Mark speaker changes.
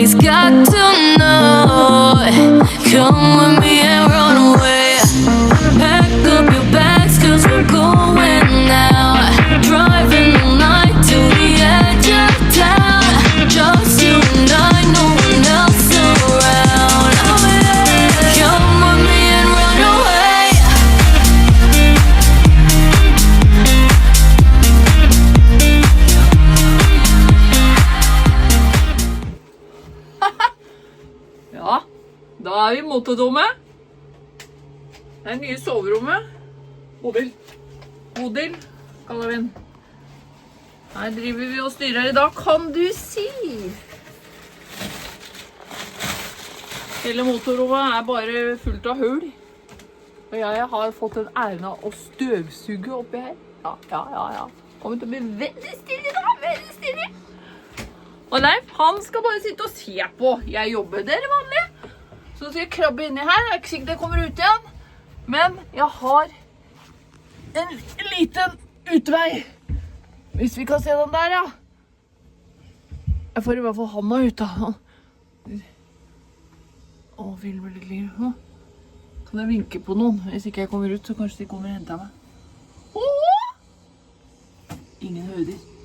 Speaker 1: Somebody's got to know. Come with me and run away. Pack up your bags, 'cause we're going now. Driving all night to the edge of town. Just you and I, no one else around. Come with me and run away.
Speaker 2: Ja, da vi i motorrommet. Det nye soverommet. Modell, kaller vi den. Her driver vi og styrer i dag, kan du si. Hele motorrommet bare fullt av hull. Og jeg har fått en æren av å støvsuge oppi her. Ja. Kommer til å bli veldig stille da, veldig stille. Og Leif, han skal bare sitte og se på. Jeg jobber dere vanlig. Så skal jeg krabbe inni her. Jeg ikke sikkert jeg kommer ut igjen. Men jeg har en liten utvei. Hvis vi kan se den der, ja. Jeg får i hvert fall handa ut da. Filmer litt lenger. Kan jeg vinke på noen? Hvis ikke jeg kommer ut, så kanskje de kommer og henter meg. Ingen høyder.